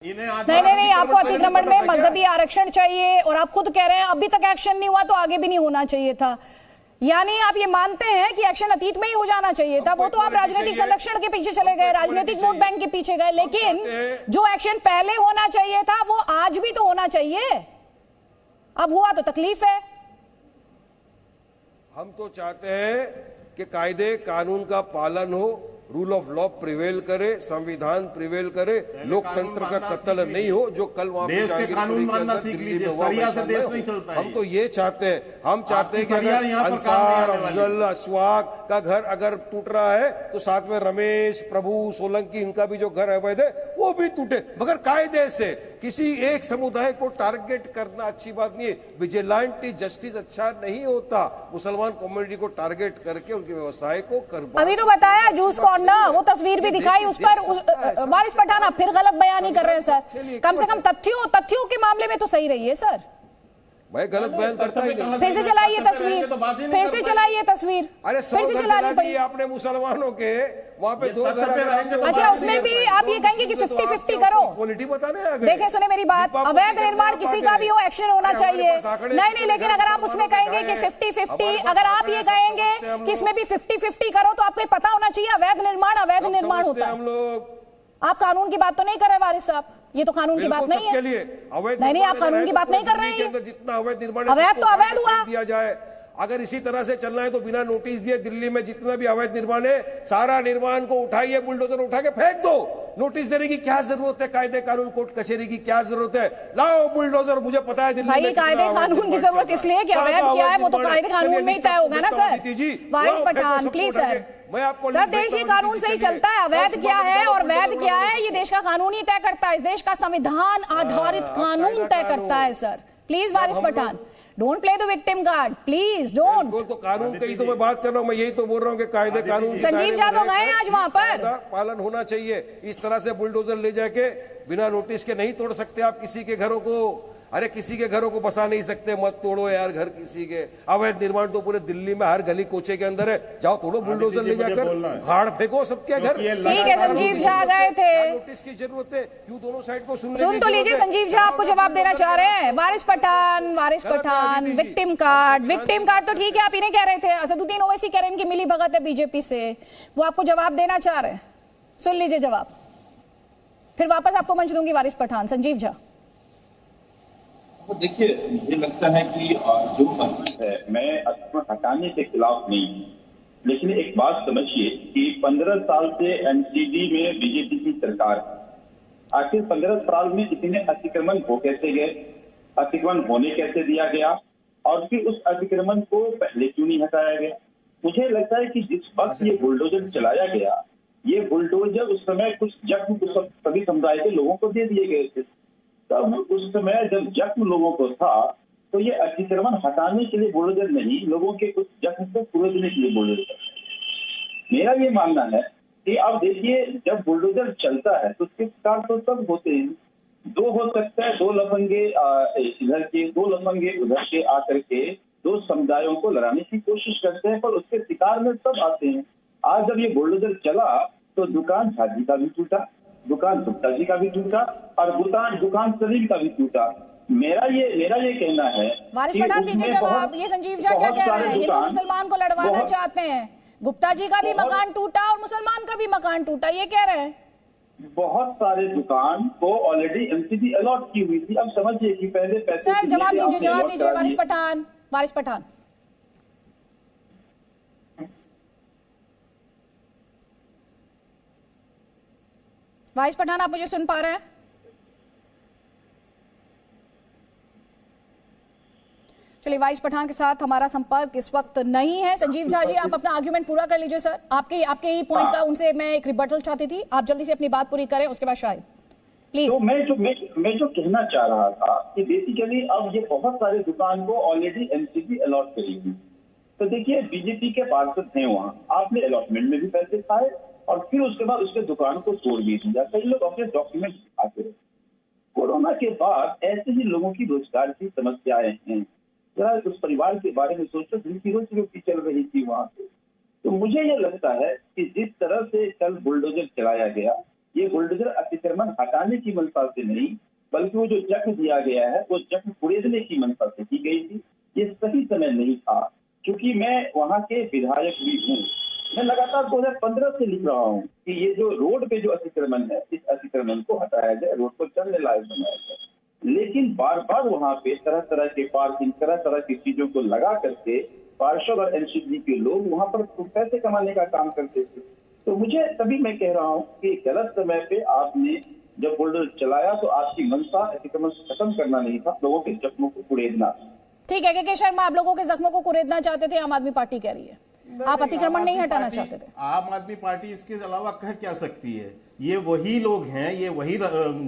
नहीं नहीं नहीं, आपको अतिक्रमण में मजहबी आरक्षण चाहिए और आप खुद कह रहे हैं अभी तक एक्शन नहीं हुआ तो आगे भी नहीं होना चाहिए था। यानी आप ये मानते हैं कि एक्शन अतीत में ही हो जाना चाहिए था। वो तो आप राजनीतिक संरक्षण के पीछे चले गए, राजनीतिक वोट बैंक के पीछे गए, लेकिन जो एक्शन पहले होना चाहिए था वो आज भी तो होना चाहिए। अब हुआ तो तकलीफ है। हम तो चाहते हैं कि कायदे कानून का पालन हो, रूल ऑफ लॉ प्रिवेल करे, संविधान प्रिवेल करे, लोकतंत्र का कत्ल नहीं हो जो कल वहां देश के कानून मानना सीख लीजिए, शरिया से देश नहीं चलता है। हम तो ये चाहते हैं, हम चाहते हैं कि अगर अंसार, अफजल, अशफाक का घर अगर टूट रहा है तो साथ में रमेश, प्रभु, सोलंकी इनका भी जो घर अवैध है वो भी टूटे, मगर कायदे से। किसी एक समुदाय को टारगेट करना अच्छी बात नहीं है। विजिलेंटी जस्टिस अच्छा नहीं होता। मुसलमान कम्युनिटी को टारगेट करके उनके व्यवसाय को कर, अभी तो बताया जूस कॉर्नर, वो तस्वीर भी दिखाई, उस पर वारिस पठान आप फिर गलत बयानी कर रहे हैं सर। कम से कम तथ्यों के मामले में तो सही रहिए सर। मैं गलत बयान करता ही नहीं। फिर से चलाइए तस्वीर, फिर से चलाइए तस्वीर। अरे फिर से चलानी पड़ी आपने मुसलमानों के वहाँ पे दो घर। अच्छा, उसमें भी आप ये कहेंगे कि 50-50 करो। पॉलिटी बताने आ गए। देखें सुने मेरी बात, अवैध निर्माण किसी का भी हो एक्शन होना चाहिए। नहीं नहीं, लेकिन अगर आप उसमें कहेंगे कि 50-50, अगर आप ये कहेंगे कि इसमें भी 50-50 करो तो आपको पता होना चाहिए अवैध निर्माण होता है। हम लोग, आप कानून की बात तो नहीं कर रहे वारिस साहब, ये तो कानून की बात नहीं है। नहीं, आप कानून की बात नहीं कर रहे हैं। जितना अवैध निर्माण अवैध तो अवैध हुआ दिया जाए। अगर इसी तरह से चलना है तो बिना नोटिस दिए दिल्ली में जितना भी अवैध निर्माण है सारा निर्माण को उठाइए, बुलडोजर उठा के फेंक दो। नोटिस देने की क्या जरूरत है? कायदे कानून कोर्ट कचहरी की क्या जरूरत है? लाओ बुलडोजर। मुझे पता है दिल्ली में कायदे कानून की जरूरत इसलिए कि अवैध क्या है वो तो कायदे कानून में ही तय होगा ना sir. Waris Pathan please sir, मैं आपको सर देश ही कानून से ही चलता है। अवैध क्या है और वैध क्या है ये देश का कानून ही तय करता है। इस देश का संविधान आधारित कानून तय करता है sir. Please Waris Pathan, don't play the victim card, please don't. तो कानून की तो मैं बात कर रहा हूँ, मैं यही तो बोल रहा हूँ कि कायदे कानून संजीव यादव गए आज वहां पर, पालन होना चाहिए। इस तरह से बुलडोजर ले जाके बिना नोटिस के नहीं तोड़ सकते आप किसी के घरों को। अरे किसी के घरों को बसा नहीं सकते, मत तोड़ो यार घर किसी के। अवैध निर्माण तो पूरे दिल्ली में हर गली कोचे के अंदर है, जाओ तोड़ो, बुलडोजर ले जाकर गाड़ फेंको सबके घर। ठीक है, संजीव झा गए थे, नोटिस की जरूरत है, क्यों दोनों साइड को सुन तो लीजिए। संजीव झा आपको जवाब देना चाह रहे हैं। वारिस पठान विक्टिम कार्ड तो ठीक है, आप इन्हें कह रहे थे। असदुद्दीन ओवैसी कह रहे हैं इनकी मिली भगत है बीजेपी से, वो आपको जवाब देना चाह रहे हैं। सुन लीजिए जवाब, फिर वापस आपको मंच दूंगी वारिस पठान। संजीव झा, देखिए मुझे लगता है कि जो अतिक्रमण है, मैं अतिक्रमण हटाने के खिलाफ नहीं हूँ, लेकिन एक बात समझिए कि 15 साल से एमसीडी में बीजेपी की सरकार है। आखिर 15 साल में इतने अतिक्रमण हो कैसे गए, अतिक्रमण होने कैसे दिया गया, और फिर उस अतिक्रमण को पहले क्यों नहीं हटाया गया? मुझे लगता है कि जिस वक्त ये बुलडोजर चलाया गया, ये बुलडोजर उस समय कुछ जख्म सभी समुदाय के लोगों को दे दिए गए थे। तब उस समय जब जख्म लोगों को था तो ये अतिक्रमण हटाने के लिए बुलडोजर नहीं, लोगों के कुछ जख्म को पूरे देने के लिए बुलडोजर। मेरा ये मानना है कि अब देखिए, जब बुलडोजर चलता है तो उसके शिकार तो सब होते हैं। दो हो सकता है, दो लफंगे इधर के, दो लफंगे उधर के आकर के दो समुदायों को लड़ाने की कोशिश करते हैं, पर उसके शिकार में सब आते हैं। आज जब ये बुलडोजर चला तो दुकान झाजी का भी टूटा, दुकान गुप्ता जी का भी टूटा, और दुकान सलीम का भी टूटा। मेरा ये कहना है। वारिस पठान दीजिए जवाब। ये संजीव झा क्या कह रहे हैं? हिंदू मुसलमान को लड़वाना चाहते हैं। गुप्ता जी का भी मकान टूटा और मुसलमान का भी मकान टूटा, ये कह रहे हैं। बहुत सारे दुकान को ऑलरेडी एमसीडी अलॉट की हुई थी। अब समझिए कि पहले पैसे। सर जवाब लीजिए वारिस पठान। वारिस पठान, आप मुझे सुन पा रहे हैं? चलिए, वारिस पठान के साथ हमारा संपर्क इस वक्त नहीं है। संजीव झा जी, आप अपना आर्ग्यूमेंट पूरा कर लीजिए सर। आपके ही पॉइंट का उनसे मैं एक रिबटल चाहती थी, आप जल्दी से अपनी बात पूरी करें, उसके बाद शायद प्लीज। तो मैं जो कहना चाह रहा था कि बेसिकली अब ये बहुत सारे दुकान को ऑलरेडी एमसीडी अलॉट करेगी। तो देखिए, बीजेपी के पार्षद हैं वहाँ, आपने अलॉटमेंट में भी पैसे खाए और फिर उसके बाद उसके दुकान को तोड़ भी दिया। कई लोग अपने डॉक्यूमेंट दिखाते रहे। कोरोना के बाद ऐसे ही लोगों की रोजगार की समस्याएं हैं। जरा उस परिवार के बारे में सोचो जिनकी रोजी रोटी चल रही थी वहां पे। तो मुझे ये लगता है कि जिस तरह से कल बुलडोजर चलाया गया, ये बुलडोजर अतिक्रमण हटाने की मंशा से नहीं, बल्कि वो जो जख्म दिया गया है वो जख्म कुरेदने की मंशा से की गई थी। ये सही समय नहीं था, क्योंकि मैं वहाँ के विधायक भी हूँ। मैं लगातार 2015 से लिख रहा हूँ कि ये जो रोड पे जो अतिक्रमण है, इस अतिक्रमण को हटाया जाए, रोड को चलने लायक बनाया जाए। लेकिन बार बार वहाँ पे तरह तरह के पार्किंग, तरह तरह की चीजों को लगा करके पार्षद और एनसीडी के लोग वहाँ पर पैसे कमाने का काम करते थे। तो मुझे तभी मैं कह रहा हूँ कि गलत समय पे आपने जब बुलडोजर चलाया तो आपकी मंशा अतिक्रमण खत्म करना नहीं था, लोगों के जख्मों को कुरेदना। ठीक है के शर्मा, आप लोगों के जख्मों को कुरेदना चाहते थे, आम आदमी पार्टी कह रही है आप अतिक्रमण नहीं हटाना चाहते थे। आम आदमी पार्टी इसके अलावा कह क्या सकती है? ये वही लोग हैं, ये वही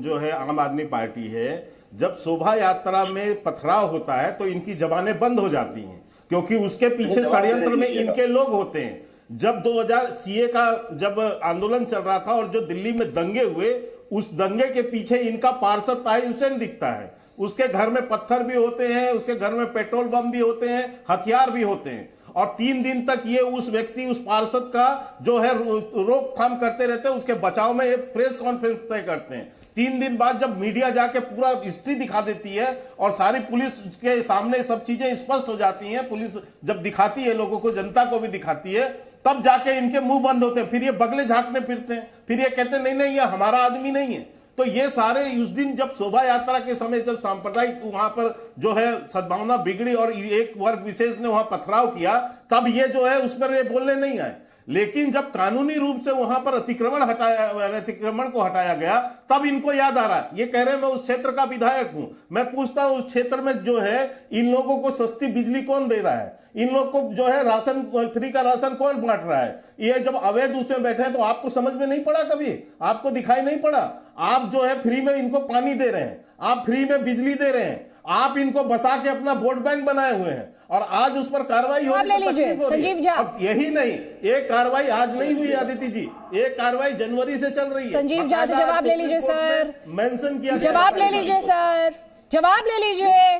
जो है आम आदमी पार्टी है। जब शोभा यात्रा में पथराव होता है तो इनकी जबानें बंद हो जाती हैं, क्योंकि उसके पीछे षड्यंत्र में इनके लोग होते हैं। जब 2000 सीए का जब आंदोलन चल रहा था और जो दिल्ली में दंगे हुए, उस दंगे के पीछे इनका पार्षद ताहिर हुसैन दिखता है। उसके घर में पत्थर भी होते हैं, उसके घर में पेट्रोल बम भी होते हैं, हथियार भी होते हैं। और 3 दिन तक ये उस व्यक्ति, उस पार्षद का जो है रोकथाम करते रहते हैं, उसके बचाव में ये प्रेस कॉन्फ्रेंस तय करते हैं। 3 दिन बाद जब मीडिया जाके पूरा हिस्ट्री दिखा देती है और सारी पुलिस के सामने सब चीजें स्पष्ट हो जाती हैं, पुलिस जब दिखाती है लोगों को, जनता को भी दिखाती है, तब जाके इनके मुंह बंद होते हैं। फिर ये बगले झांकने फिरते हैं, फिर ये कहते हैं नहीं नहीं ये हमारा आदमी नहीं है। तो ये सारे उस दिन जब शोभा यात्रा के समय जब सांप्रदायिक वहां पर जो है सद्भावना बिगड़ी और एक वर्ग विशेष ने वहां पथराव किया, तब ये जो है उस पर ये बोलने नहीं आए। लेकिन जब कानूनी रूप से वहां पर अतिक्रमण को हटाया गया, तब इनको याद आ रहा है। ये कह रहे हैं मैं उस क्षेत्र का विधायक हूं। मैं पूछता हूं उस क्षेत्र में जो है इन लोगों को सस्ती बिजली कौन दे रहा है? इन लोग को जो है राशन, फ्री का राशन कौन बांट रहा है? ये जब अवैध उसमें बैठे हैं तो आपको समझ में नहीं पड़ा? कभी आपको दिखाई नहीं पड़ा? आप जो है फ्री में इनको पानी दे रहे हैं, आप फ्री में बिजली दे रहे हैं, आप इनको बसा के अपना वोट बैंक बनाए हुए हैं, और आज उस पर कार्रवाई हो रही है। संजीव झा, अब यही नहीं, एक कार्रवाई आज नहीं हुई आदित्य जी, एक कार्रवाई जनवरी से चल रही है। संजीव झा से जवाब ले लीजिए सर, मेंशन किया, जवाब ले लीजिए सर, जवाब ले लीजिए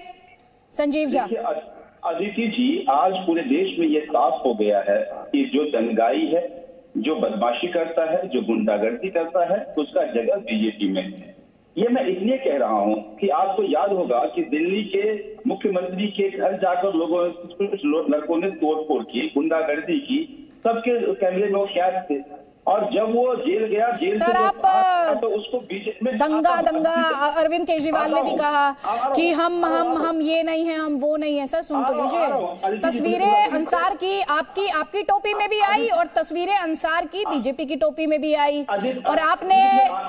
संजीव झा। अदिति जी, आज पूरे देश में ये साफ हो गया है कि जो दंगाई है, जो बदमाशी करता है, जो गुंडागर्दी करता है, उसका जगह बीजेपी में है। ये मैं इसलिए कह रहा हूं कि आपको याद होगा कि दिल्ली के मुख्यमंत्री के घर जाकर लोगों कुछ लड़कों ने तोड़फोड़ की, गुंडागर्दी की, सबके कैमरे में कैद थे, और जब वो जेल गया, जेल सर आप तो उसको बीजेपी में दंगा अरविंद केजरीवाल ने भी कहा कि हम ये नहीं है, हम वो नहीं है। सर सुन तो लीजिए, तस्वीरें अंसार की आपकी टोपी में भी आई और तस्वीरें अंसार की बीजेपी की टोपी में भी आई, और आपने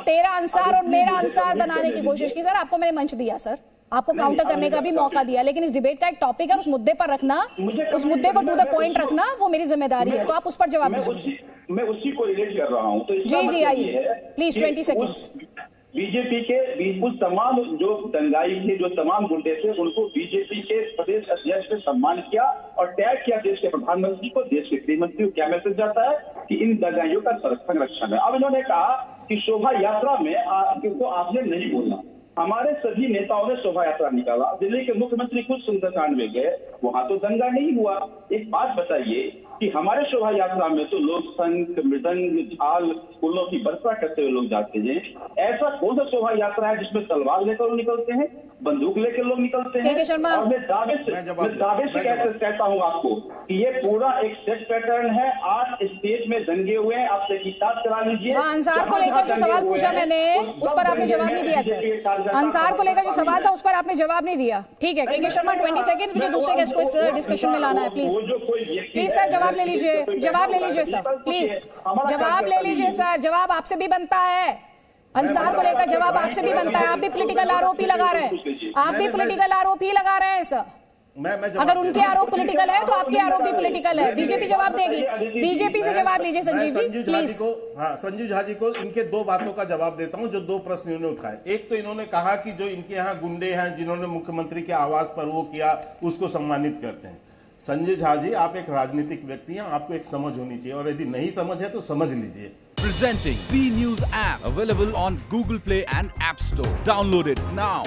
तेरा अंसार और मेरा अंसार बनाने की कोशिश की। सर आपको मैंने मंच दिया, सर आपको काउंटर करने का भी मौका दिया, लेकिन इस डिबेट का एक टॉपिक है, उस मुद्दे पर रखना, उस मुद्दे को टू द पॉइंट रखना, वो मेरी जिम्मेदारी है। तो आप उस पर जवाब दीजिए। मैं उसी को रिलेट कर रहा हूं। तो जी आइए प्लीज, 20 सेकेंड्स। बीजेपी के उस तमाम जो दंगाई थे, जो तमाम गुंडे थे, उनको बीजेपी के प्रदेश अध्यक्ष ने सम्मान किया और टैग किया देश के प्रधानमंत्री को, देश के गृह मंत्री को। क्या मैसेज जाता है कि इन दंगाइयों का संरक्षण है। अब इन्होंने कहा कि शोभा यात्रा में क्योंकि आपने नहीं बोला, हमारे सभी नेताओं ने शोभा यात्रा निकाला, दिल्ली के मुख्यमंत्री खुद सुंदरकांड में गए, वहां तो दंगा नहीं हुआ। एक बात बताइए कि हमारे शोभा यात्रा में तो लोग शंख, मृदंग, झाल, फूलों की वर्षा करते हुए लोग जाते हैं। ऐसा कौन सा शोभा यात्रा है जिसमें तलवार लेकर लोग निकलते हैं, बंदूक लेकर लोग निकलते हैं? और मैं दावे से कहता हूँ आपको कि ये पूरा एक सेट पैटर्न है। आज स्टेज में दंगे हुए हैं, आप तहकीकात करा लीजिए। अंसार को लेकर जो सवाल पूछा मैंने, उस पर आपने जवाब नहीं दिया सर। अंसार को लेकर जो सवाल था उस पर आपने जवाब नहीं दिया। ठीक है के शर्मा, 20 सेकंड्स, मुझे दूसरे गेस्ट को इस डिस्कशन में लाना है। प्लीज सर जवाब ले लीजिए, जवाब ले लीजिए सर, प्लीज जवाब ले लीजिए सर। जवाब आपसे भी बनता है, अंसार को लेकर जवाब आपसे भी बनता है। आप भी पॉलिटिकल आरोपी लगा रहे हैं, आप भी पॉलिटिकल आरोपी लगा रहे हैं सर। अगर उनके आरोप पॉलिटिकल है तो आपके आरोप भी पॉलिटिकल है। बीजेपी जवाब देगी, बीजेपी से जवाब लीजिए संजीव जी प्लीज। हाँ, संजीव झा जी को इनके 2 बातों का जवाब देता हूं, जो 2 प्रश्न इन्होंने उठाए। एक तो इन्होंने कहा कि जो इनके यहाँ गुंडे हैं जिन्होंने मुख्यमंत्री के आवास पर वो किया, उसको सम्मानित करते हैं। संजय झा जी, आप एक राजनीतिक व्यक्ति हैं, आपको एक समझ होनी चाहिए, और यदि नहीं समझ है तो समझ लीजिए। Presenting B News app, available on Google Play and App Store. Download it now.